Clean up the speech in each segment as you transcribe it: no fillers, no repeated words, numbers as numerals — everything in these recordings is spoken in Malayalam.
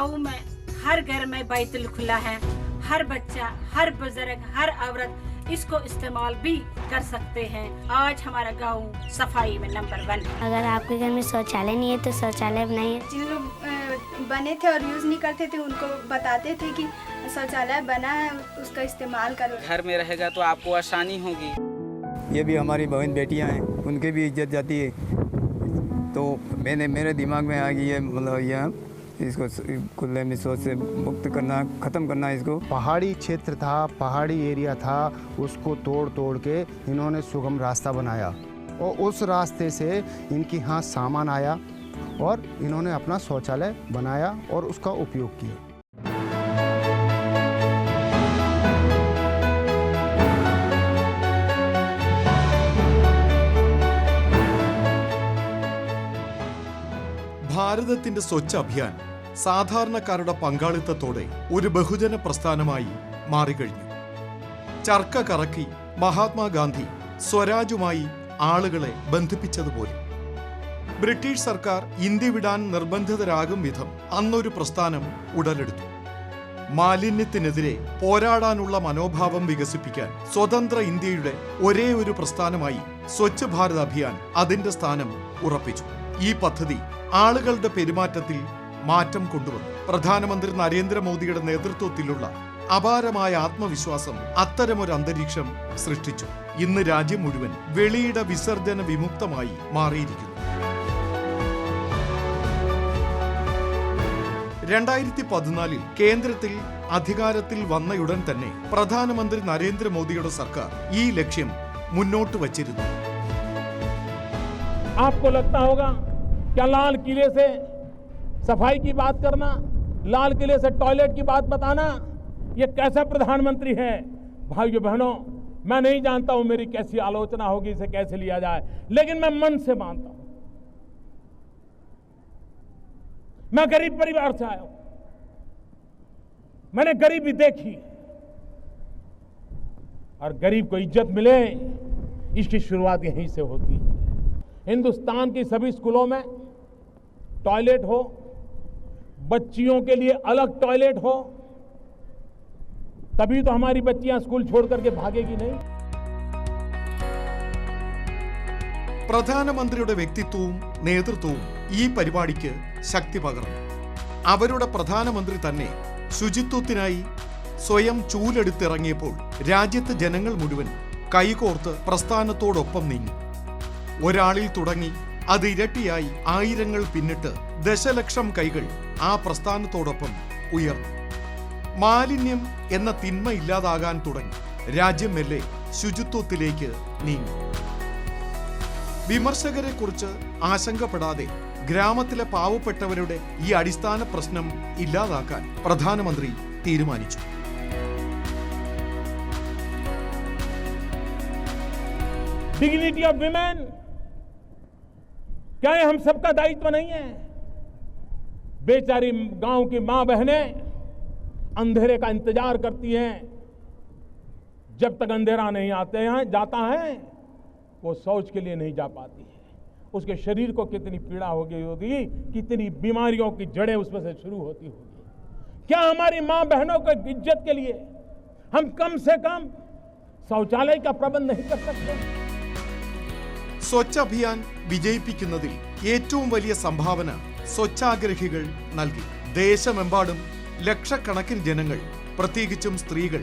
गाँव में हर घर में बैतुल खुला है, हर बच्चा, हर बुजुर्ग, हर औरत इसको इस्तेमाल भी कर सकते हैं। आज हमारा गांव सफाई में नंबर 1। अगर आपके घर में शौचालय नहीं है तो शौचालय बनाइए। जिन लोग बने थे और यूज़ नहीं करते थे उनको बताते थे कि शौचालय बना है, उसका इस्तेमाल करो। घर में रहेगा तो आपको आसानी होगी। ये भी हमारी बहन बेटियां हैं, उनकी भी इज्जत जाती है। तो मेरे दिमाग में आ गई है, मतलब यह इसको खुले में शौच से मुक्त करना, ख़त्म करना। इसको पहाड़ी क्षेत्र था, पहाड़ी एरिया था, उसको तोड़ के इन्होंने सुगम रास्ता बनाया और उस रास्ते से इनके यहाँ सामान आया और इन्होंने अपना शौचालय बनाया और उसका उपयोग किया। ഭാരതത്തിന്റെ സ്വച്ഛ അഭിയാൻ സാധാരണക്കാരുടെ പങ്കാളിത്തത്തോടെ ഒരു ബഹുജന പ്രസ്ഥാനമായി മാറിക്കഴിഞ്ഞു. ചർക്ക കറക്കി മഹാത്മാഗാന്ധി സ്വരാജുമായി ആളുകളെ ബന്ധിപ്പിച്ചതുപോലെ ബ്രിട്ടീഷ് സർക്കാർ ഇന്ത്യ വിടാൻ നിർബന്ധിതരാകും വിധം അന്നൊരു പ്രസ്ഥാനം ഉടലെടുത്തു. മാലിന്യത്തിനെതിരെ പോരാടാനുള്ള മനോഭാവം വികസിപ്പിക്കാൻ സ്വതന്ത്ര ഇന്ത്യയുടെ ഒരേ ഒരു പ്രസ്ഥാനമായി സ്വച്ഛ് ഭാരത് അഭിയാൻ അതിന്റെ സ്ഥാനം ഉറപ്പിച്ചു. ഈ പദ്ധതി ആളുകളുടെ പെരുമാറ്റത്തിൽ മാറ്റം കൊണ്ടുവന്നു. പ്രധാനമന്ത്രി നരേന്ദ്രമോദിയുടെ നേതൃത്വത്തിലുള്ള അപാരമായ ആത്മവിശ്വാസം അത്തരമൊരു അന്തരീക്ഷം സൃഷ്ടിച്ചു. ഇന്ന് രാജ്യം മുഴുവൻ വെളിയിട വിസർജന വിമുക്തമായി മാറിയിരിക്കുന്നു. 2014 കേന്ദ്രത്തിൽ അധികാരത്തിൽ വന്നയുടൻ തന്നെ പ്രധാനമന്ത്രി നരേന്ദ്രമോദിയുടെ സർക്കാർ ഈ ലക്ഷ്യം മുന്നോട്ട് വച്ചിരുന്നു. आपको लगता होगा क्या लाल किले से सफाई की बात करना, लाल किले से टॉयलेट की बात बताना, ये कैसा प्रधानमंत्री है? भाइयों बहनों, मैं नहीं जानता हूं मेरी कैसी आलोचना होगी, इसे कैसे लिया जाए, लेकिन मैं मन से मानता हूं। मैं गरीब परिवार से आया हूं, मैंने गरीबी देखी और गरीब को इज्जत मिले इसकी शुरुआत यहीं से होती है। हिंदुस्तान की सभी स्कूलों में टॉयलेट हो, बच्चियों के लिए अलग टॉयलेट हो, तभी तो हमारी बच्चियां स्कूल छोड़ करके भागेगी नहीं। പ്രധാനമന്ത്രിയുടെ വ്യക്തിത്വവും നേതൃത്വവും ഈ പരിപാടിക്ക് ശക്തി പകർന്നു. അവരുടെ പ്രധാനമന്ത്രി തന്നെ ശുചിത്വത്തിനായി സ്വയം ചൂലെടുത്തിറങ്ങിയപ്പോൾ രാജ്യത്തെ ജനങ്ങൾ മുഴുവൻ കൈകോർത്ത് പ്രസ്ഥാനത്തോടൊപ്പം നീങ്ങി. ഒരാളിൽ തുടങ്ങി അത് ഇരട്ടിയായി ആയിരങ്ങൾ പിന്നിട്ട് ദശലക്ഷം കൈകൾ ആ പ്രസ്ഥാനത്തോടൊപ്പം ഉയർന്നു. മാലിന്യം എന്ന തിന്മ ഇല്ലാതാകാൻ തുടങ്ങി. രാജ്യം മെല്ലെ ശുചിത്വത്തിലേക്ക് നീങ്ങി. വിമർശകരെ കുറിച്ച് ആശങ്കപ്പെടാതെ ഗ്രാമത്തിലെ പാവപ്പെട്ടവരുടെ ഈ അടിസ്ഥാന പ്രശ്നം ഇല്ലാതാക്കാൻ പ്രധാനമന്ത്രി തീരുമാനിച്ചു. डिग्निटी ऑफ विमेन, क्या ये हम सबका दायित्व नहीं है? बेचारी गांव की मां बहनें अंधेरे का इंतजार करती हैं, जब तक अंधेरा नहीं जाता है वो शौच के लिए नहीं जा पाती है। उसके शरीर को कितनी पीड़ा होगी, कितनी बीमारियों की जड़ें उसमें से शुरू होती होगी। क्या हमारी मां बहनों की इज्जत के लिए हम कम से कम शौचालय का प्रबंध नहीं कर सकते? സ്വച്ഛ അഭിയാൻ വിജയിപ്പിക്കുന്നതിൽ ഏറ്റവും വലിയ സംഭാവന സ്വച്ഛാഗ്രഹികൾ നൽകി. ദേശമെമ്പാടും ലക്ഷക്കണക്കിന് ജനങ്ങൾ, പ്രത്യേകിച്ചും സ്ത്രീകൾ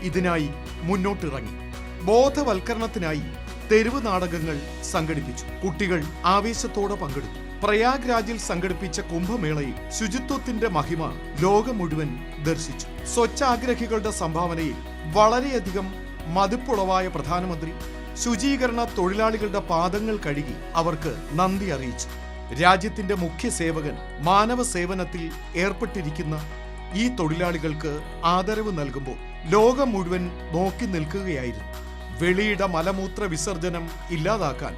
ഇതിനായി മുന്നോട്ടിറങ്ങി. ബോധവൽക്കരണത്തിനായി തെരുവ് നാടകങ്ങൾ സംഘടിപ്പിച്ചു. കുട്ടികൾ ആവേശത്തോടെ പങ്കെടുത്തു. പ്രയാഗ് രാജിൽ സംഘടിപ്പിച്ച കുംഭമേളയിൽ ശുചിത്വത്തിന്റെ മഹിമ ലോകം മുഴുവൻ ദർശിച്ചു. സ്വച്ഛാഗ്രഹികളുടെ സംഭാവനയിൽ വളരെയധികം മതിപ്പുളവായ പ്രധാനമന്ത്രി ശുചീകരണ തൊഴിലാളികളുടെ പാദങ്ങൾ കഴുകി അവർക്ക് നന്ദി അറിയിച്ചു. രാജ്യത്തിന്റെ മുഖ്യ സേവകൻ, മാനവ സേവനത്തിൽ ഏർപ്പെട്ടിരിക്കുന്ന ഈ തൊഴിലാളികൾക്ക് ആദരവ് നൽകുമ്പോൾ ലോകം മുഴുവൻ നോക്കി നിൽക്കുകയായിരുന്നു. വെളിയിട മലമൂത്ര വിസർജനം ഇല്ലാതാക്കാൻ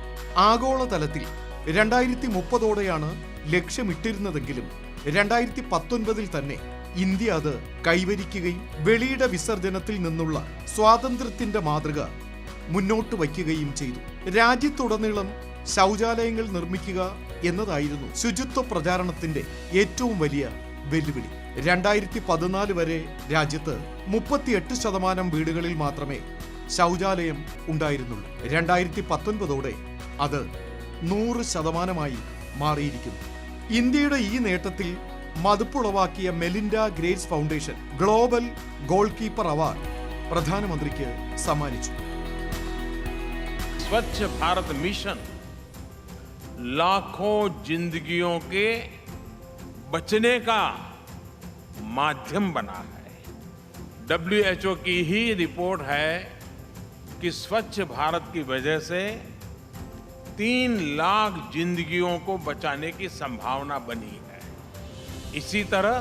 ആഗോളതലത്തിൽ 2030ഓടെയാണ് ലക്ഷ്യമിട്ടിരുന്നതെങ്കിലും 2019 തന്നെ ഇന്ത്യ അത് കൈവരിക്കുകയും വെളിയിട വിസർജനത്തിൽ നിന്നുള്ള സ്വാതന്ത്ര്യത്തിന്റെ മാതൃക മുന്നോട്ട് വയ്ക്കുകയും ചെയ്തു. രാജ്യത്തുടനീളം ശൗചാലയങ്ങൾ നിർമ്മിക്കുക എന്നതായിരുന്നു ശുചിത്വ പ്രചാരണത്തിന്റെ ഏറ്റവും വലിയ വെല്ലുവിളി. 2014 വരെ രാജ്യത്ത് 38% വീടുകളിൽ മാത്രമേ ശൗചാലയം ഉണ്ടായിരുന്നുള്ളൂ. 2019ഓടെ അത് 100% മാറിയിരിക്കുന്നു. ഇന്ത്യയുടെ ഈ നേട്ടത്തിൽ മതിപ്പുളവാക്കിയ Melinda Gates Foundation Global Goalkeeper Award പ്രധാനമന്ത്രിക്ക് സമ്മാനിച്ചു. स्वच्छ भारत मिशन लाखों जिंदगियों के बचने का माध्यम बना है. WHO की ही रिपोर्ट है कि स्वच्छ भारत की वजह से 3 लाख जिंदगियों को बचाने की संभावना बनी है. इसी तरह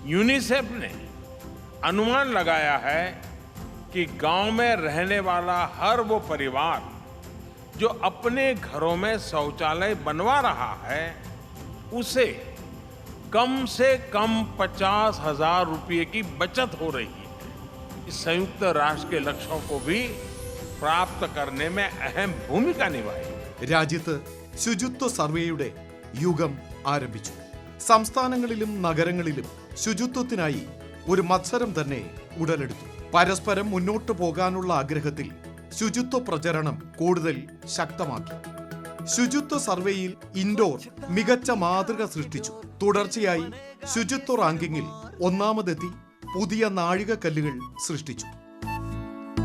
यूनिसेफ ने अनुमान लगाया है कि गांव में रहने वाला हर वो परिवार जो अपने घरों में शौचालय बनवा रहा है उसे कम से कम 50,000 रुपये की बचत हो रही है. इस संयुक्त राष्ट्र के लक्ष्यों को भी प्राप्त करने में अहम भूमिका निभाई. രാജ്യത്ത് ശുചിത്വ സർവേയുടെ യുഗം ആരംഭിച്ചു. സംസ്ഥാനങ്ങളിലും നഗരങ്ങളിലും ശുചിത്വത്തിനായി ഒരു മത്സരം തന്നെ ഉടലെടുത്തു. പരസ്പരം മുന്നോട്ടു പോകാനുള്ള ആഗ്രഹത്തിൽ ശുചിത്വ പ്രചരണം കൂടുതൽ ശക്തമാക്കി. ശുചിത്വ സർവേയിൽ ഇൻഡോർ മികച്ച മാതൃക സൃഷ്ടിച്ചു. തുടർച്ചയായി ശുചിത്വ റാങ്കിങ്ങിൽ ഒന്നാമതെത്തി പുതിയ നാഴികക്കല്ലുകൾ സൃഷ്ടിച്ചു.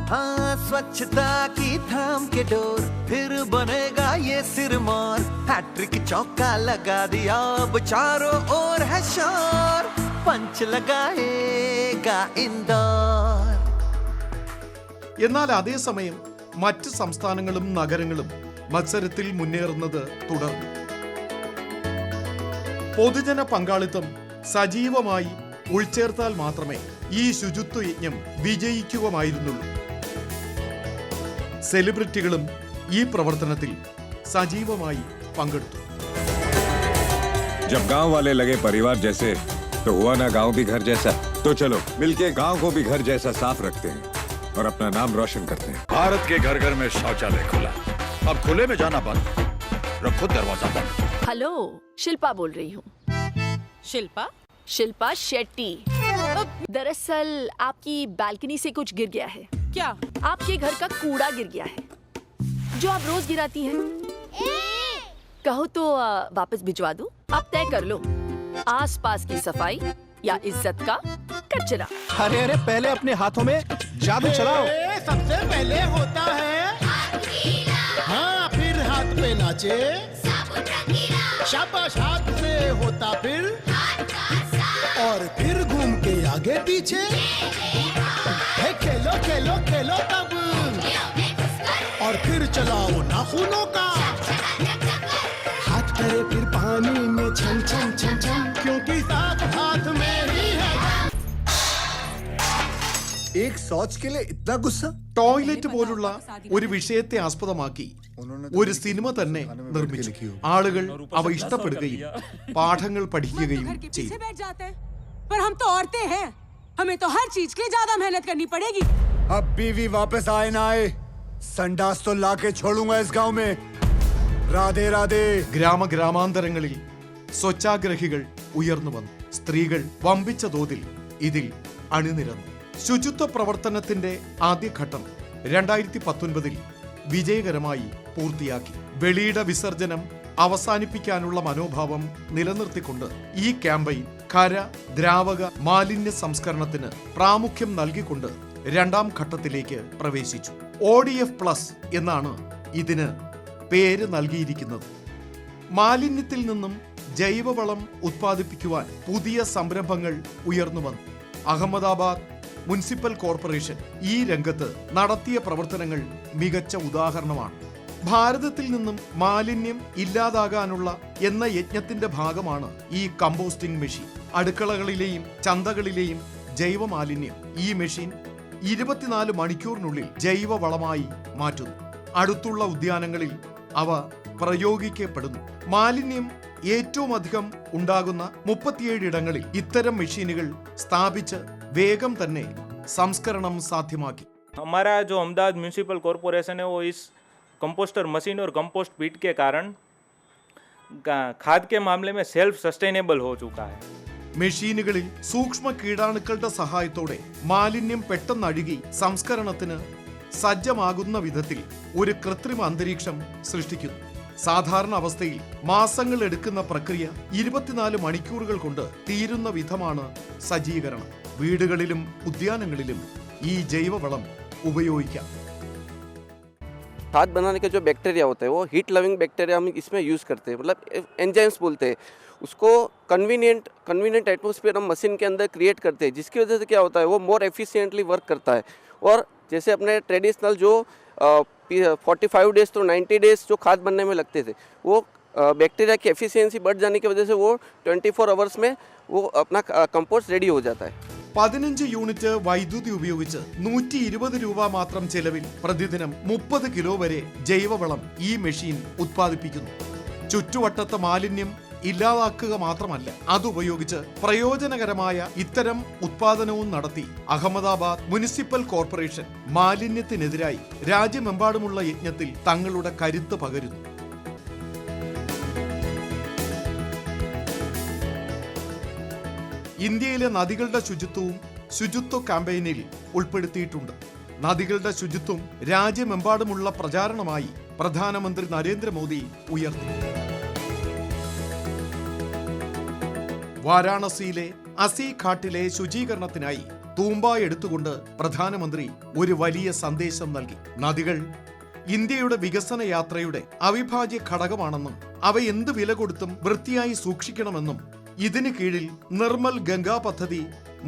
हाँ, स्वच्छता की थाम के डोर फिर बनेगा ये सिरमौर. हैट्रिक चौका लगा दिया अब चारों ओर है शोर. पंच लगाएगा इंदौर. എന്നാൽ അതേസമയം മറ്റ് സംസ്ഥാനങ്ങളും നഗരങ്ങളും മത്സരത്തിൽ മുന്നേറുന്നത് തുടർന്നു. പൊതുജന പങ്കാളിത്തം സജീവമായി ഉൾച്ചേർത്താൽ മാത്രമേ ഈ ശുചിത്വ യജ്ഞം വിജയിക്കുകയായിരുന്നുള്ളൂ. സെലിബ്രിറ്റികളും ഈ പ്രവർത്തനത്തിൽ സജീവമായി പങ്കെടുത്തു. जब गांव वाले लगे परिवार जैसे तो हुआ ना गांव भी घर जैसा. तो चलो मिलके गांव को भी घर जैसा साफ रखते हैं और अपना नाम रोशन करते हैं. भारत के घर घर में शौचालय खुला. अब खुले में जाना बंद, रखो दरवाजा बंद. हेलो, शिल्पा बोल रही हूँ. शिल्पा? शिल्पा शेट्टी. दरअसल आपकी बालकनी से कुछ गिर गया है. क्या? आपके घर का कूड़ा गिर गया है जो आप रोज गिराती हैं. कहो तो वापस भिजवा दूं. आप तय कर लो, आसपास की सफाई या इज्जत का कचरा. अरे अरे, पहले अपने हाथों में जादू चलाओ. सबसे पहले होता है हाँ, फिर हाथ पे नाचे. शाबाश, हाथ से होता फिर और फिर घूम के आगे पीछे. खेलो खेलो खेलो तब और फिर चलाओ नाखूनों का. हाथ करे फिर पानी में छम छम छम छम, क्योंकि साथ हाथ में ही है. एक शौच के लिए इतना गुस्सा. ടോയ്ലറ്റ് പോലുള്ള ഒരു വിഷയത്തെ ആസ്പദമാക്കി ഒരു സിനിമ തന്നെ നിർമ്മിച്ചു. ആളുകൾ അവ ഇഷ്ടപ്പെടുകയും പാഠങ്ങൾ പഠിക്കുകയും ചെയ്തു. पर हम तो औरतें हैं, हमें तो हर चीज के लिए ज्यादा मेहनत करनी पड़ेगी. अब बीवी वापस आए ना आए, संडास तो लाके छोड़ूंगा इस गांव में. राधे राधे. ഗ്രാമാന്തരങ്ങളിൽ സ്വച്ഛാഗ്രഹികൾ ഉയർന്നു വന്നു. സ്ത്രീകൾ വമ്പിച്ച തോതിൽ ഇതിൽ അണിനിരന്നു. ശുചിത്വ പ്രവർത്തനത്തിന്റെ ആദ്യഘട്ടം 2019 വിജയകരമായി പൂർത്തിയാക്കി. വെളിയിട വിസർജനം അവസാനിപ്പിക്കാനുള്ള മനോഭാവം നിലനിർത്തിക്കൊണ്ട് ഈ ക്യാമ്പയിൻ ഖര ദ്രാവക മാലിന്യ സംസ്കരണത്തിന് പ്രാമുഖ്യം നൽകിക്കൊണ്ട് രണ്ടാം ഘട്ടത്തിലേക്ക് പ്രവേശിച്ചു. ODF+ എന്നാണ് ഇതിന് പേര് നൽകിയിരിക്കുന്നത്. മാലിന്യത്തിൽ നിന്നും ജൈവവളം ഉത്പാദിപ്പിക്കുവാൻ പുതിയ സംരംഭങ്ങൾ ഉയർന്നു വന്നു. അഹമ്മദാബാദ് മുനിസിപ്പൽ കോർപ്പറേഷൻ ഈ രംഗത്ത് നടത്തിയ പ്രവർത്തനങ്ങൾ മികച്ച ഉദാഹരണമാണ്. ഭാരതത്തിൽ നിന്നും മാലിന്യം ഇല്ലാതാകാനുള്ള എന്ന യജ്ഞത്തിന്റെ ഭാഗമാണ് ഈ കമ്പോസ്റ്റിംഗ് മെഷീൻ. അടുക്കളകളിലെയും ചന്തകളിലെയും ജൈവ മാലിന്യം ഈ മെഷീൻ 24 മണിക്കൂറിനുള്ളിൽ ജൈവവളമായി മാറ്റുന്നു. അടുത്തുള്ള ഉദ്യാനങ്ങളിൽ അവ പ്രയോഗിക്കപ്പെടുന്നു. മാലിന്യം ഏറ്റവും അധികം ഉണ്ടാകുന്ന 37 ഇടങ്ങളിൽ ഇത്തരം മെഷീനുകൾ സ്ഥാപിച്ച് വേഗം തന്നെ സംസ്കരണം സാധ്യമാക്കി. हमारा जो अहमदाबाद म्यूनिसिपल कॉरपोरेशन है वो इस कंपोस्टर मशीन और कंपोस्ट पिट के कारण खाद के मामले में सेल्फ सस्टेनेबल हो चुका है. മെഷീനുകളിൽ സൂക്ഷ്മ കീടാണുക്കളുടെ സഹായത്തോടെ മാലിന്യം പെട്ടെന്ന് അഴുകി സംസ്കരണത്തിന് സജ്ജമാകുന്ന വിധത്തിൽ ഒരു കൃത്രിമ അന്തരീക്ഷം സൃഷ്ടിക്കുന്നു. സാധാരണ അവസ്ഥയിൽ മാസങ്ങൾ എടുക്കുന്ന പ്രക്രിയ 24 മണിക്കൂറുകൾ കൊണ്ട് തീരുന്ന വിധമാണ് സജ്ജീകരണം. വീടുകളിലും ഉദ്യാനങ്ങളിലും ഈ ജൈവവളം उपयोगिका। खाद बनाने के जो बैक्टीरिया होते हैं वो हीट लविंग बैक्टीरिया हम इसमें यूज़ करते हैं, मतलब एंजाइम्स बोलते हैं उसको। कन्वीनियंट एटमॉस्फेयर हम मशीन के अंदर क्रिएट करते हैं, जिसकी वजह से क्या होता है वो मोर एफिशिएंटली वर्क करता है। और जैसे अपने ट्रेडिशनल जो 45 डेज तो 90 डेज जो खाद बनने में लगते थे, वो बैक्टीरिया की एफिशिएंसी बढ़ जाने की वजह से वो 24 आवर्स में वो अपना कंपोस्ट रेडी हो जाता है। 15 യൂണിറ്റ് വൈദ്യുതി ഉപയോഗിച്ച് 120 രൂപ മാത്രം ചെലവിൽ പ്രതിദിനം 30 കിലോ വരെ ജൈവവളം ഈ മെഷീൻ ഉത്പാദിപ്പിക്കുന്നു. ചുറ്റുവട്ടത്തെ മാലിന്യം ഇല്ലാതാക്കുക മാത്രമല്ല, അതുപയോഗിച്ച് പ്രയോജനകരമായ ഇത്തരം ഉത്പാദനവും നടത്തി അഹമ്മദാബാദ് മുനിസിപ്പൽ കോർപ്പറേഷൻ മാലിന്യത്തിനെതിരായി രാജ്യമെമ്പാടുമുള്ള യജ്ഞത്തിൽ തങ്ങളുടെ കരുത്ത് പകരുന്നു. ഇന്ത്യയിലെ നദികളുടെ ശുചിത്വ ക്യാമ്പയിനിൽ ഉൾപ്പെടുത്തിയിട്ടുണ്ട്. നദികളുടെ ശുചിത്വം രാജ്യമെമ്പാടുമുള്ള പ്രചാരണമായി പ്രധാനമന്ത്രി നരേന്ദ്രമോദി ഉയർത്തി. വാരാണസിയിലെ അസി ഘാട്ടിലെ ശുചീകരണത്തിനായി തൂമ്പ എടുത്തുകൊണ്ട് പ്രധാനമന്ത്രി ഒരു വലിയ സന്ദേശം നൽകി. നദികൾ ഇന്ത്യയുടെ വികസന യാത്രയുടെ അവിഭാജ്യ ഘടകമാണെന്നും അവ എന്ത് വില കൊടുത്തും വൃത്തിയായി സൂക്ഷിക്കണമെന്നും ഇതിന് കീഴിൽ നിർമ്മൽ ഗംഗാ പദ്ധതി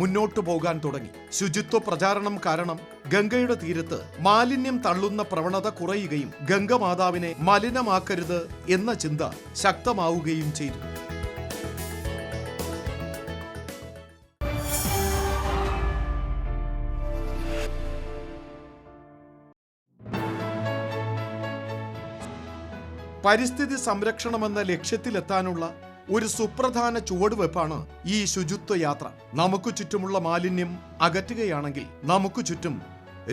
മുന്നോട്ടു പോകാൻ തുടങ്ങി. ശുചിത്വ പ്രചാരണം കാരണം ഗംഗയുടെ തീരത്ത് മാലിന്യം തള്ളുന്ന പ്രവണത കുറയുകയും ഗംഗമാതാവിനെ മലിനമാക്കരുത് എന്ന ചിന്ത ശക്തമാവുകയും ചെയ്തു. പരിസ്ഥിതി സംരക്ഷണമെന്ന ലക്ഷ്യത്തിലെത്താനുള്ള ഒരു സുപ്രധാന ചുവടുവെപ്പാണ് ഈ ശുചിത്വ യാത്ര. നമുക്ക് ചുറ്റുമുള്ള മാലിന്യം അകറ്റുകയാണെങ്കിൽ നമുക്ക് ചുറ്റും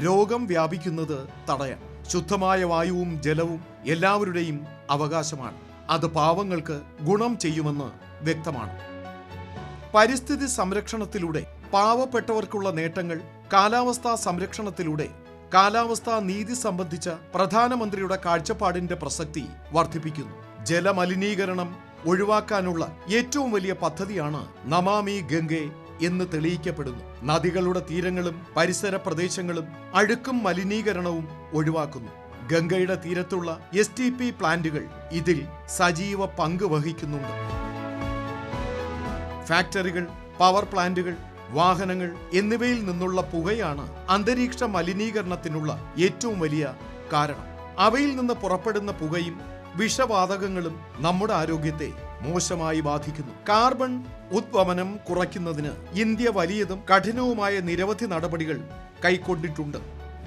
രോഗം വ്യാപിക്കുന്നത് തടയാം. ശുദ്ധമായ വായുവും ജലവും എല്ലാവരുടെയും അവകാശമാണ്. അത് പാവങ്ങൾക്ക് ഗുണം ചെയ്യുമെന്ന് വ്യക്തമാണ്. പരിസ്ഥിതി സംരക്ഷണത്തിലൂടെ പാവപ്പെട്ടവർക്കുള്ള നേട്ടങ്ങൾ, കാലാവസ്ഥാ സംരക്ഷണത്തിലൂടെ കാലാവസ്ഥാ നീതി സംബന്ധിച്ച പ്രധാനമന്ത്രിയുടെ കാഴ്ചപ്പാടിന്റെ പ്രസക്തി വർദ്ധിപ്പിക്കുന്നു. ജലമലിനീകരണം ഒഴിവാക്കാനുള്ള ഏറ്റവും വലിയ പദ്ധതിയാണ് നമാമി ഗംഗെ എന്ന് തെളിയിക്കപ്പെടുന്നു. നദികളുടെ തീരങ്ങളും പരിസര പ്രദേശങ്ങളും അഴുക്കും മലിനീകരണവും ഒഴിവാക്കുന്നു. ഗംഗയുടെ തീരത്തുള്ള STP പ്ലാന്റുകൾ ഇതിൽ സജീവ പങ്ക് വഹിക്കുന്നുണ്ട്. ഫാക്ടറികൾ, പവർ പ്ലാന്റുകൾ, വാഹനങ്ങൾ എന്നിവയിൽ നിന്നുള്ള പുകയാണ് അന്തരീക്ഷ മലിനീകരണത്തിനുള്ള ഏറ്റവും വലിയ കാരണം. അവയിൽ നിന്ന് പുറപ്പെടുന്ന പുകയും വിഷവാതകങ്ങളും നമ്മുടെ ആരോഗ്യത്തെ മോശമായി ബാധിക്കുന്നു. കാർബൺ ഉദ്വമനം കുറയ്ക്കുന്നതിന് ഇന്ത്യ വലിയതും കഠിനവുമായ നിരവധി നടപടികൾ കൈക്കൊണ്ടിട്ടുണ്ട്.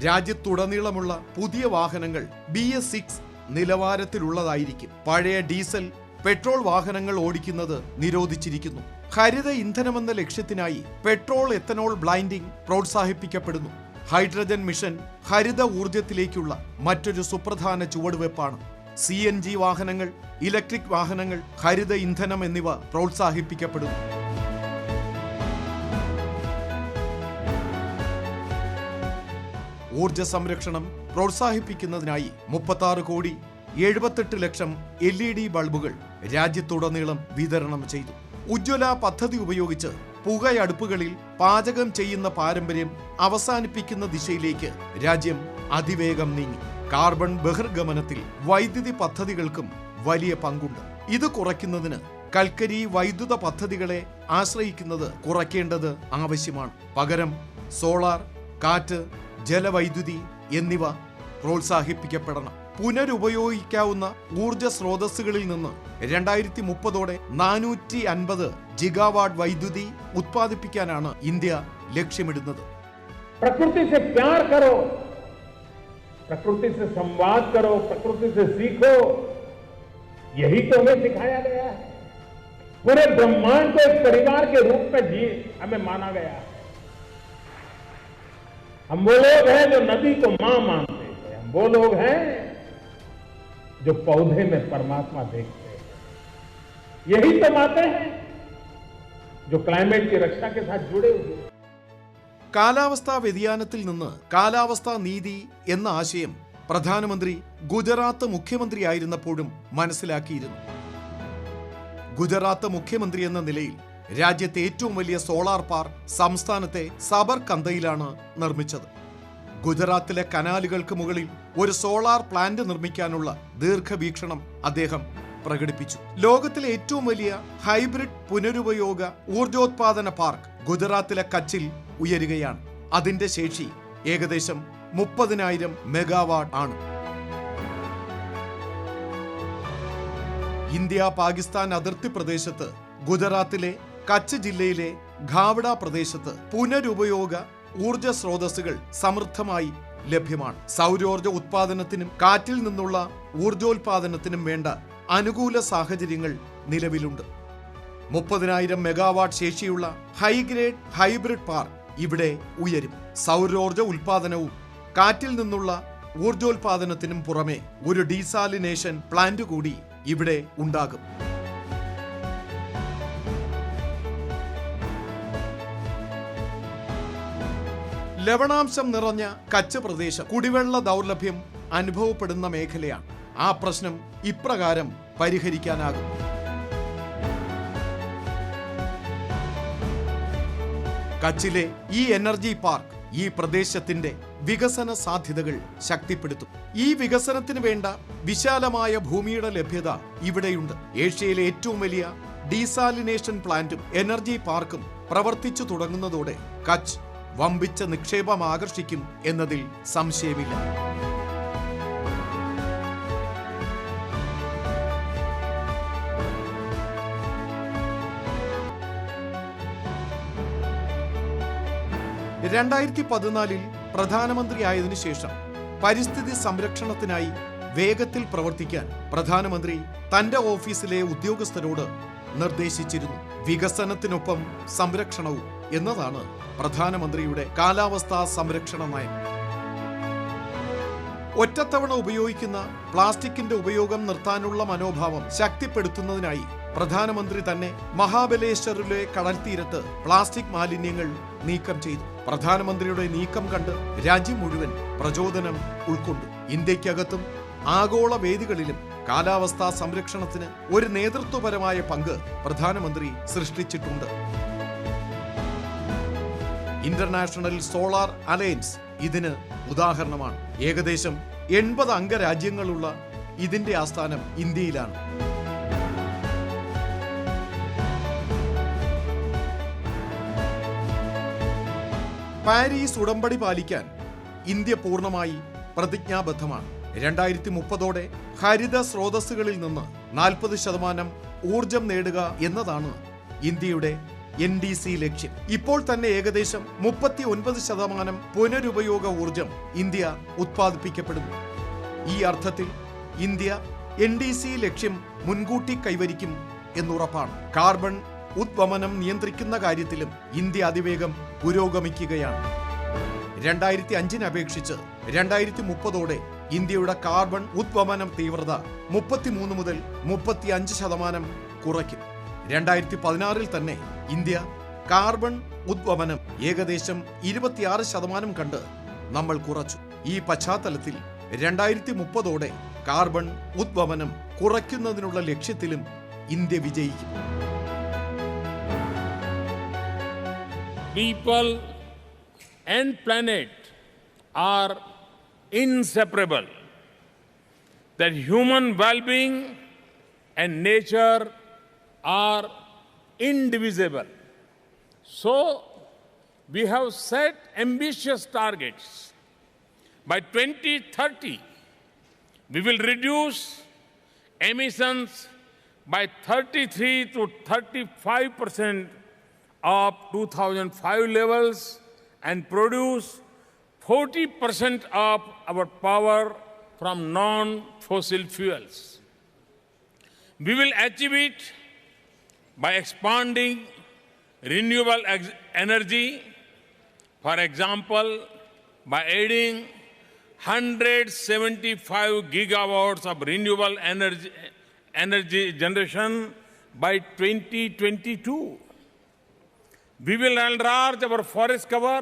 രാജ്യത്തുടനീളമുള്ള പുതിയ വാഹനങ്ങൾ BS6 നിലവാരത്തിലുള്ളതായിരിക്കും. പഴയ ഡീസൽ, പെട്രോൾ വാഹനങ്ങൾ ഓടിക്കുന്നത് നിരോധിച്ചിരിക്കുന്നു. ഹരിത ഇന്ധനമെന്ന ലക്ഷ്യത്തിനായി പെട്രോൾ, എത്തനോൾ ബ്ലൈൻഡിംഗ് പ്രോത്സാഹിപ്പിക്കപ്പെടുന്നു. ഹൈഡ്രജൻ മിഷൻ ഹരിത ഊർജത്തിലേക്കുള്ള മറ്റൊരു സുപ്രധാന ചുവടുവെപ്പാണ്. CNG വാഹനങ്ങൾ, ഇലക്ട്രിക് വാഹനങ്ങൾ, ഹരിത ഇന്ധനം എന്നിവ പ്രോത്സാഹിപ്പിക്കപ്പെടുന്നു. ഊർജ സംരക്ഷണം പ്രോത്സാഹിപ്പിക്കുന്നതിനായി 36,78,00,000 LED ബൾബുകൾ രാജ്യത്തുടനീളം വിതരണം ചെയ്തു. ഉജ്ജ്വല പദ്ധതി ഉപയോഗിച്ച് പുകയടുപ്പുകളിൽ പാചകം ചെയ്യുന്ന പാരമ്പര്യം അവസാനിപ്പിക്കുന്ന ദിശയിലേക്ക് രാജ്യം അതിവേഗം നീങ്ങി. കാർബൺ ബഹിർഗമനത്തിൽ വൈദ്യുതി പദ്ധതികൾക്കും വലിയ പങ്കുണ്ട്. ഇത് കുറയ്ക്കുന്നതിന് കൽക്കരി വൈദ്യുത പദ്ധതികളെ ആശ്രയിക്കുന്നത് കുറയ്ക്കേണ്ടത് ആവശ്യമാണ്. പകരം സോളാർ, കാറ്റ്, ജലവൈദ്യുതി എന്നിവ പ്രോത്സാഹിപ്പിക്കപ്പെടണം. പുനരുപയോഗിക്കാവുന്ന ഊർജ സ്രോതസ്സുകളിൽ നിന്ന് 2030 450 ജിഗാവാട്ട് വൈദ്യുതി ഉത്പാദിപ്പിക്കാനാണ് ഇന്ത്യ ലക്ഷ്യമിടുന്നത്. प्रकृति से प्यार करो, प्रकृति से संवाद करो, प्रकृति से सीखो, यही तो हमें सिखाया गया है। पूरे ब्रह्मांड को एक परिवार के रूप में हमें माना गया है। हम वो लोग हैं जो नदी को मां मानते हैं, हम वो लोग हैं जो पौधे में परमात्मा देखते हैं। यही तो बातें हैं जो क्लाइमेट की रक्षा के साथ जुड़े हुए। കാലാവസ്ഥാ വ്യതിയാനത്തിൽ നിന്ന് കാലാവസ്ഥാ നീതി എന്ന ആശയം പ്രധാനമന്ത്രി ഗുജറാത്ത് മുഖ്യമന്ത്രിയായിരുന്നപ്പോഴും മനസ്സിലാക്കിയിരുന്നു. ഗുജറാത്ത് മുഖ്യമന്ത്രി എന്ന നിലയിൽ രാജ്യത്തെ ഏറ്റവും വലിയ സോളാർ പാർക്ക് സംസ്ഥാനത്തെ സബർകന്തയിലാണ് നിർമ്മിച്ചത്. ഗുജറാത്തിലെ കനാലുകൾക്ക് മുകളിൽ ഒരു സോളാർ പ്ലാന്റ് നിർമ്മിക്കാനുള്ള ദീർഘവീക്ഷണം അദ്ദേഹം പ്രകടിപ്പിച്ചു. ലോകത്തിലെ ഏറ്റവും വലിയ ഹൈബ്രിഡ് പുനരുപയോഗ ഊർജോത്പാദന പാർക്ക് ഗുജറാത്തിലെ കച്ചിൽ ഉയരുകയാണ്. അതിന്റെ ശേഷി ഏകദേശം 30,000 മെഗാവാട്ട് ആണ്. ഇന്ത്യ പാകിസ്ഥാൻ അതിർത്തി പ്രദേശത്ത് ഗുജറാത്തിലെ കച്ച് ജില്ലയിലെ ഖാവ്ഡ പ്രദേശത്ത് പുനരുപയോഗ ഊർജ സ്രോതസ്സുകൾ സമൃദ്ധമായി ലഭ്യമാണ്. സൗരോർജ ഉത്പാദനത്തിനും കാറ്റിൽ നിന്നുള്ള ഊർജോത്പാദനത്തിനും വേണ്ട അനുകൂല സാഹചര്യങ്ങൾ നിലവിലുണ്ട്. 30,000 മെഗാവാട്ട് ശേഷിയുള്ള ഹൈഗ്രേഡ് ഹൈബ്രിഡ് പാർക്ക് ഇവിടെ ഉയരും. സൗരോർജ ഉൽപാദനവും കാറ്റിൽ നിന്നുള്ള ഊർജോത്പാദനത്തിനും പുറമെ ഒരു ഡീസാലിനേഷൻ പ്ലാന്റ് കൂടി ഇവിടെ ഉണ്ടാകും. ലവണാംശം നിറഞ്ഞ കച്ച് പ്രദേശം കുടിവെള്ള ദൗർലഭ്യം അനുഭവപ്പെടുന്ന മേഖലയാണ്. ആ പ്രശ്നം ഇപ്രകാരം പരിഹരിക്കാനാകും. കച്ചിലെ ഈ എനർജി പാർക്ക് ഈ പ്രദേശത്തിന്റെ വികസന സാധ്യതകൾ ശക്തിപ്പെടുത്തും. ഈ വികസനത്തിന് വേണ്ട വിശാലമായ ഭൂമിയുടെ ലഭ്യത ഇവിടെയുണ്ട്. ഏഷ്യയിലെ ഏറ്റവും വലിയ ഡീസാലിനേഷൻ പ്ലാന്റും എനർജി പാർക്കും പ്രവർത്തിച്ചു തുടങ്ങുന്നതോടെ കച്ച് വമ്പിച്ച നിക്ഷേപം ആകർഷിക്കും എന്നതിൽ സംശയമില്ല. ൽ പ്രധാനമന്ത്രിയായതിനു ശേഷം പരിസ്ഥിതി സംരക്ഷണത്തിനായി വേഗത്തിൽ പ്രവർത്തിക്കാൻ പ്രധാനമന്ത്രി തന്റെ ഓഫീസിലെ ഉദ്യോഗസ്ഥരോട് നിർദ്ദേശിച്ചിരുന്നു. വികസനത്തിനൊപ്പം സംരക്ഷണവും എന്നതാണ് പ്രധാനമന്ത്രിയുടെ കാലാവസ്ഥാ സംരക്ഷണ നയം. ഒറ്റത്തവണ ഉപയോഗിക്കുന്ന പ്ലാസ്റ്റിക്കിന്റെ ഉപയോഗം നിർത്താനുള്ള മനോഭാവം ശക്തിപ്പെടുത്തുന്നതിനായി പ്രധാനമന്ത്രി തന്നെ മഹാബലേശ്വറിലെ കടൽത്തീരത്ത് പ്ലാസ്റ്റിക് മാലിന്യങ്ങൾ നീക്കം ചെയ്തു. പ്രധാനമന്ത്രിയുടെ നീക്കം കണ്ട് രാജ്യം മുഴുവൻ പ്രചോദനം ഉൾക്കൊണ്ടു. ഇന്ത്യക്കകത്തും ആഗോള വേദികളിലും കാലാവസ്ഥാ സംരക്ഷണത്തിന് ഒരു നേതൃത്വപരമായ പങ്ക് പ്രധാനമന്ത്രി സൃഷ്ടിച്ചിട്ടുണ്ട്. ഇന്റർനാഷണൽ സോളാർ അലയൻസ് ഇതിന് ഉദാഹരണമാണ്. ഏകദേശം 80 അംഗരാജ്യങ്ങളുള്ള ഇതിന്റെ ആസ്ഥാനം ഇന്ത്യയിലാണ്. പാരീസ് ഉടമ്പടി പാലിക്കാൻ ഇന്ത്യ പൂർണ്ണമായി പ്രതിജ്ഞാബദ്ധമാണ്. 2030 ഹരിത സ്രോതസ്സുകളിൽ നിന്ന് 40% ഊർജം നേടുക എന്നതാണ് ഇന്ത്യയുടെ NDC ലക്ഷ്യം. ഇപ്പോൾ തന്നെ ഏകദേശം 39% പുനരുപയോഗ ഊർജം ഇന്ത്യ ഉത്പാദിപ്പിക്കപ്പെടുന്നു. ഈ അർത്ഥത്തിൽ ഇന്ത്യ NDC ലക്ഷ്യം മുൻകൂട്ടി കൈവരിക്കും എന്നുറപ്പാണ്. കാർബൺ ഉദ്വമനം നിയന്ത്രിക്കുന്ന കാര്യത്തിലും ഇന്ത്യ അതിവേഗം പുരോഗമിക്കുകയാണ്. 2005 അപേക്ഷിച്ച് 2030 ഇന്ത്യയുടെ കാർബൺ ഉദ്വമനം തീവ്രത 33 മുതൽ 35% കുറയ്ക്കും. 2016 തന്നെ ഇന്ത്യ കാർബൺ ഉദ്വമനം ഏകദേശം 26% കണ്ട് നമ്മൾ കുറച്ചു. ഈ പശ്ചാത്തലത്തിൽ 2030 കാർബൺ ഉദ്വമനം കുറയ്ക്കുന്നതിനുള്ള ലക്ഷ്യത്തിലും ഇന്ത്യ വിജയിക്കും. People and planet are inseparable. That human well-being and nature are indivisible. So, we have set ambitious targets. By 2030, we will reduce emissions by 33 to 35% of 2005 levels and produce 40% of our power from non-fossil fuels. We will achieve it by expanding renewable energy, for example, by adding 175 gigawatts of renewable energy generation by 2022. We will enlarge our forest cover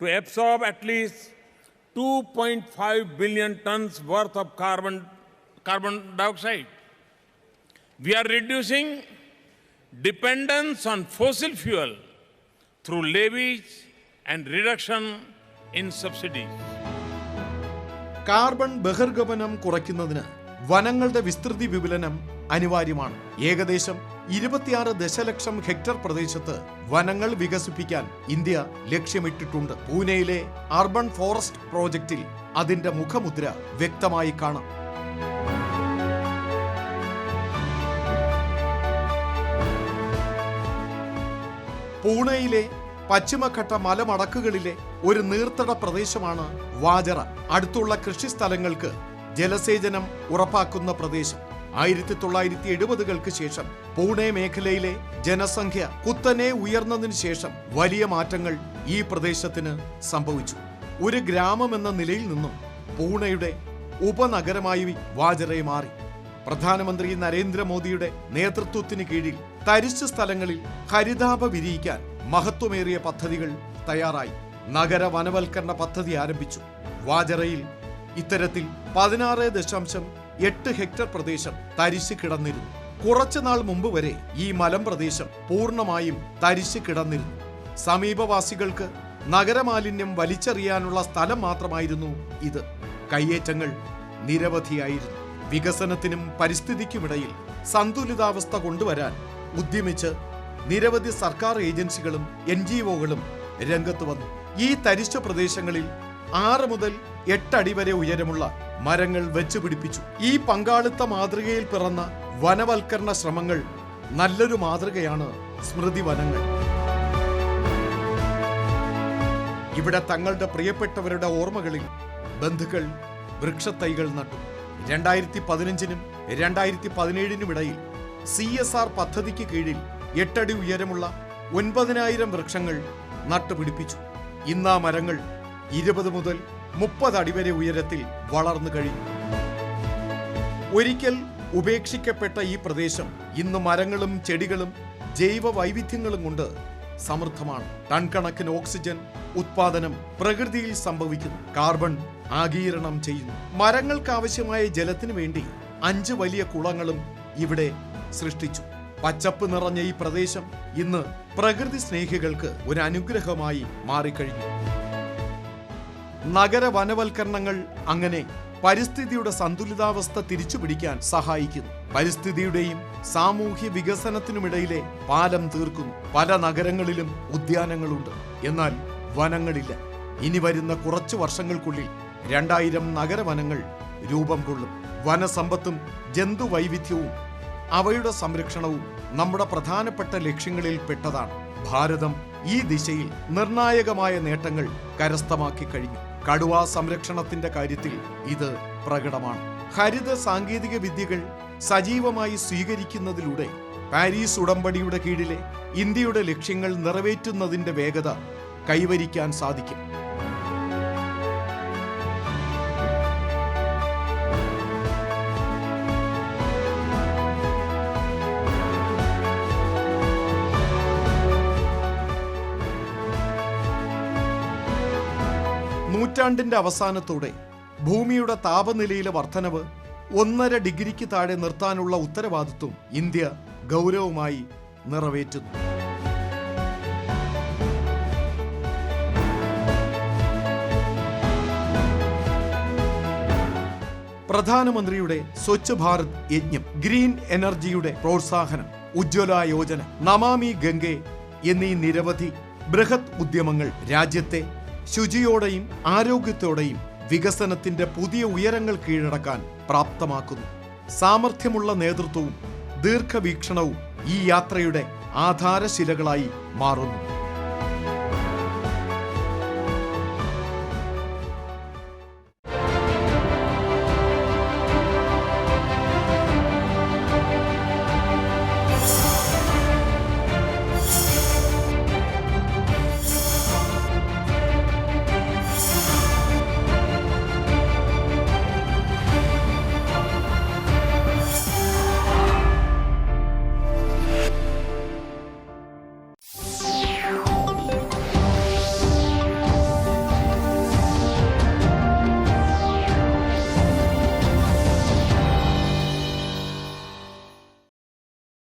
to absorb at least 2.5 billion tons worth of carbon dioxide. We are reducing dependence on fossil fuel through levies and reduction in subsidies. Carbon ബഹിർഗമനം കുറയ്ക്കുന്നതിന് വനങ്ങളുടെ വിസ്തൃതി വിപുലനം അനിവാര്യമാണ്. ഏകദേശം 26 ദശലക്ഷം ഹെക്ടർ പ്രദേശത്ത് വനങ്ങൾ വികസിപ്പിക്കാൻ ഇന്ത്യ ലക്ഷ്യമിട്ടിട്ടുണ്ട്. പൂനെയിലെ അർബൻ ഫോറസ്റ്റ് പ്രോജക്റ്റിൽ അതിന്റെ മുഖമുദ്ര വ്യക്തമായി കാണാം. പൂനെയിലെ പശ്ചിമഘട്ട മലമടക്കുകളിലെ ഒരു നീർത്തട പ്രദേശമാണ് വാജറ. അടുത്തുള്ള കൃഷിസ്ഥലങ്ങൾക്ക് ജലസേചനം ഉറപ്പാക്കുന്ന പ്രദേശം. 1970-കൾക്ക് ശേഷം പൂനെ മേഖലയിലെ ജനസംഖ്യ കുത്തനെ ഉയർന്നതിന് ശേഷം വലിയ മാറ്റങ്ങൾ ഈ പ്രദേശത്തിന് സംഭവിച്ചു. ഒരു ഗ്രാമമെന്ന നിലയിൽ നിന്നും പൂനെയുടെ ഉപനഗരമായി വാജറയെ മാറി. പ്രധാനമന്ത്രി നരേന്ദ്രമോദിയുടെ നേതൃത്വത്തിന് കീഴിൽ തരിശു സ്ഥലങ്ങളിൽ ഹരിതാഭ വിരിയിക്കാൻ മഹത്വമേറിയ പദ്ധതികൾ തയ്യാറായി. നഗര വനവൽക്കരണ പദ്ധതി ആരംഭിച്ചു. വാജറയിൽ ഇത്തരത്തിൽ 16.8 ഹെക്ടർ പ്രദേശം തരിശ് കിടന്നിരുന്നു. കുറച്ചുനാൾ മുമ്പ് വരെ ഈ മലമ്പ്രദേശം പൂർണ്ണമായും തരിശ് കിടന്നിരുന്നു. സമീപവാസികൾക്ക് നഗരമാലിന്യം വലിച്ചെറിയാനുള്ള സ്ഥലം മാത്രമായിരുന്നു ഇത്. കയ്യേറ്റങ്ങൾ നിരവധിയായിരുന്നു. വികസനത്തിനും പരിസ്ഥിതിക്കുമിടയിൽ സന്തുലിതാവസ്ഥ കൊണ്ടുവരാൻ ഉദ്യമിച്ച് നിരവധി സർക്കാർ ഏജൻസികളും NGOകളും രംഗത്ത് വന്നു. ഈ തരിശു പ്രദേശങ്ങളിൽ 6 മുതൽ 8 അടി വരെ ഉയരമുള്ള മരങ്ങൾ വെച്ചുപിടിപ്പിച്ചു. ഈ പങ്കാളിത്ത മാതൃകയിൽ പിറന്ന വനവൽക്കരണ ശ്രമങ്ങൾ നല്ലൊരു മാതൃകയാണ് സ്മൃതി വനങ്ങൾ. ഇവിടെ തങ്ങളുടെ പ്രിയപ്പെട്ടവരുടെ ഓർമ്മകളിൽ ബന്ധുക്കൾ വൃക്ഷത്തൈകൾ നട്ടു. 2015-നും 2017-നും ഇടയിൽ CSR പദ്ധതിക്ക് കീഴിൽ 8 അടി ഉയരമുള്ള 9,000 വൃക്ഷങ്ങൾ നട്ടുപിടിപ്പിച്ചു. ഇന്ന് ആ മരങ്ങൾ 20 മുതൽ 30 അടി വരെ ഉയരത്തിൽ വളർന്നു കഴിഞ്ഞു. ഒരിക്കൽ ഉപേക്ഷിക്കപ്പെട്ട ഈ പ്രദേശം ഇന്ന് മരങ്ങളും ചെടികളും ജൈവ വൈവിധ്യങ്ങളും കൊണ്ട് സമൃദ്ധമാണ്. ടൺ കണക്കിന് ഓക്സിജൻ ഉത്പാദനം പ്രകൃതിയിൽ സംഭവിക്കുന്നു. കാർബൺ ആഗിരണം ചെയ്യുന്നു. മരങ്ങൾക്കാവശ്യമായ ജലത്തിനു വേണ്ടി 5 വലിയ കുളങ്ങളും ഇവിടെ സൃഷ്ടിച്ചു. പച്ചപ്പ് നിറഞ്ഞ ഈ പ്രദേശം ഇന്ന് പ്രകൃതി സ്നേഹികൾക്ക് ഒരു അനുഗ്രഹമായി മാറിക്കഴിഞ്ഞു. നഗര വനവൽക്കരണങ്ങൾ അങ്ങനെ പരിസ്ഥിതിയുടെ സന്തുലിതാവസ്ഥ തിരിച്ചുപിടിക്കാൻ സഹായിക്കുന്നു. പരിസ്ഥിതിയുടെയും സാമൂഹ്യ വികസനത്തിനുമിടയിലെ പാലം തീർക്കുന്നു. പല നഗരങ്ങളിലും ഉദ്യാനങ്ങളുണ്ട്, എന്നാൽ വനങ്ങളില്ല. ഇനി വരുന്ന കുറച്ചു വർഷങ്ങൾക്കുള്ളിൽ 2000 നഗരവനങ്ങൾ രൂപം കൊള്ളും. വനസമ്പത്തും ജന്തുവൈവിധ്യവും അവയുടെ സംരക്ഷണവും നമ്മുടെ പ്രധാനപ്പെട്ട ലക്ഷ്യങ്ങളിൽ പെട്ടതാണ്. ഭാരതം ഈ ദിശയിൽ നിർണായകമായ നേട്ടങ്ങൾ കരസ്ഥമാക്കി കഴിഞ്ഞു. കടുവാ സംരക്ഷണത്തിന്റെ കാര്യത്തിൽ ഇത് പ്രകടമാണ്. ഹരിത സാങ്കേതിക വിദ്യകൾ സജീവമായി സ്വീകരിക്കുന്നതിലൂടെ പാരീസ് ഉടമ്പടിയുടെ കീഴിലെ ഇന്ത്യയുടെ ലക്ഷ്യങ്ങൾ നിറവേറ്റുന്നതിന്റെ വേഗത കൈവരിക്കാൻ സാധിക്കും. നൂറ്റാണ്ടിന്റെ അവസാനത്തോടെ ഭൂമിയുടെ താപനിലയിലെ വർധനവ് 1.5 ഡിഗ്രിക്ക് താഴെ നിർത്താനുള്ള ഉത്തരവാദിത്വം ഇന്ത്യ ഗൗരവമായി നിറവേറ്റുന്നു. പ്രധാനമന്ത്രിയുടെ സ്വച്ഛ് ഭാരത് യജ്ഞം, ഗ്രീൻ എനർജിയുടെ പ്രോത്സാഹനം, ഉജ്ജ്വല യോജന, നമാമി ഗംഗെ എന്നീ നിരവധി ബൃഹത് ഉദ്യമങ്ങൾ രാജ്യത്തെ ശുചിയോടെയും ആരോഗ്യത്തോടെയും വികസനത്തിന്റെ പുതിയ ഉയരങ്ങൾ കീഴടക്കാൻ പ്രാപ്തമാക്കുന്നു. സാമർഥ്യമുള്ള നേതൃത്വവും ദീർഘവീക്ഷണവും ഈ യാത്രയുടെ ആധാരശിലകളായി മാറുന്നു.